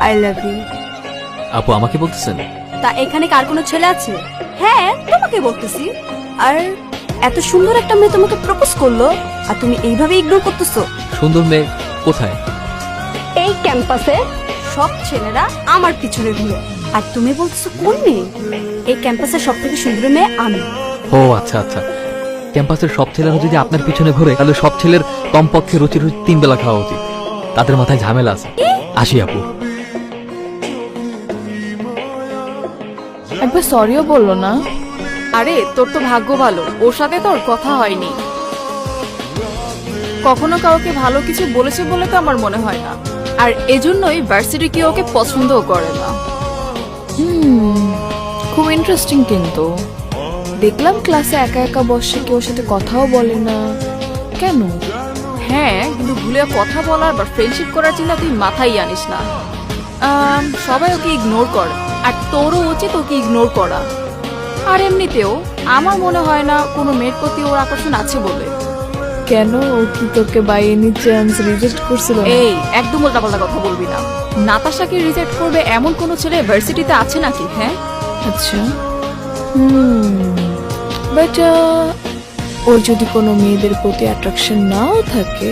I love you. আপু আমাকে বলতেছেন? তা এখানে কার কোনো ছেলে আছে? হ্যাঁ তোমাকে বলতেছি। আর এত সুন্দর একটা মেয়ে তোমাকে প্রপোজ করলো আর তুমি এইভাবে ইগনোর করতেছো? সুন্দর মেয়ে কোথায়? এই ক্যাম্পাসে সব ছেলেরা আমার পিছনে ঘুরে আর তুমি বলতেছো কোন মেয়ে? এই ক্যাম্পাসের সব থেকে সুন্দর মেয়ে আমি। ও আচ্ছা আচ্ছা, ক্যাম্পাসের সব ছেলেরা যদি আপনার পিছনে ঘুরে তাহলে সব ছেলের কমপক্ষে রুচি 3 বেলা খাওয়া উচিত। তাদের মাথায় ঝামেলা আছে। আসি আপু। একবার সরিও বললো না? আরে তোর তো ভাগ্য ভালো, ওর সাথে তোর কথা হয়নি। কখনো কাউকে ভালো কিছু বলেছে বলে তো আমার মনে হয় না, আর এজন্যই ভার্সিটি কি ওকে পছন্দও করে না। খুব ইন্টারেস্টিং। কিন্তু দেখলাম ক্লাসে একা একা বসে, কেউ সাথে কথাও বলে না কেন? হ্যাঁ, কিন্তু ভুলে কথা বলার বা ফ্রেন্ডশিপ করার চিন্তা তুই মাথায় আনিস না। সবাই ওকে ইগনোর করে, আর তোরও উচিত ওকে ইগনোর করা। আর এমনিতেও আমার মনে হয় না কোনো মেয়ের প্রতি ওর আকর্ষণ আছে বলে। কেন, ও কি তোকে বাই এনি চান্স রিজেক্ট করছিল? এই একদম উল্টাপাল্টা কথা বলবি না। নাতাশাকে রিজেক্ট করবে এমন কোনো ছেলে ভার্সিটিতে আছে নাকি? হ্যাঁ আচ্ছা, বাট ওর যদি কোনো মেয়েদের প্রতি অ্যাট্রাকশন নাও থাকে,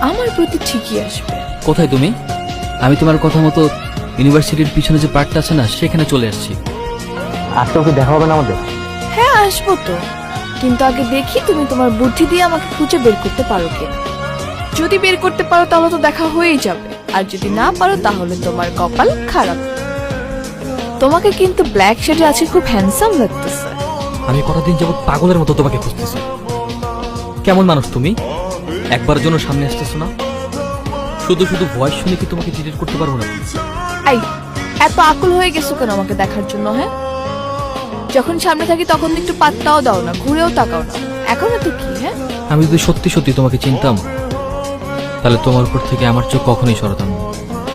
আমার প্রতি ঠিকই আসবে। কোথায় তুমি? আমি তোমার কথা মতো ইউনিভার্সিটির পিছনে যে পার্কটা আছে না, সেখানে চলে আসছি। আজকে ওকে দেখা হবে না আমাদের? হ্যাঁ আসবো তো, কিন্তু আগে দেখি তুমি তোমার বুদ্ধি দিয়ে আমাকে খুঁজে বের করতে পারো কিনা। যদি বের করতে পারো তাহলে তো দেখা হয়েই যাবে, আর যদি না পারো তাহলে তোমার কপাল খারাপ। তোমাকে কিন্তু ব্ল্যাক শেডে আছে খুব হ্যান্ডসাম লাগতেছে। আমি কতদিন যাবত পাগলের মতো তোমাকে খুঁজতেছি। কেমন মানুষ তুমি? একবার জন্য সামনে আসতেছো না? শুধু শুধু ভয়েস শুনে কি তোমাকে ডিলিট করতে পারবো না? এই এত আকুল হয়ে গেছো কেন আমাকে দেখার জন্য? হ্যাঁ, যখন সামনে থাকি তখন একটু পাত্তাও দাও না, ঘুরেও তাকাও না। এখন তো কি? হ্যাঁ, আমি যদি সত্যি সত্যি তোমাকে চিনতাম তাহলে তোমার উপর থেকে আমার চোখ কখনোই সরাতাম না।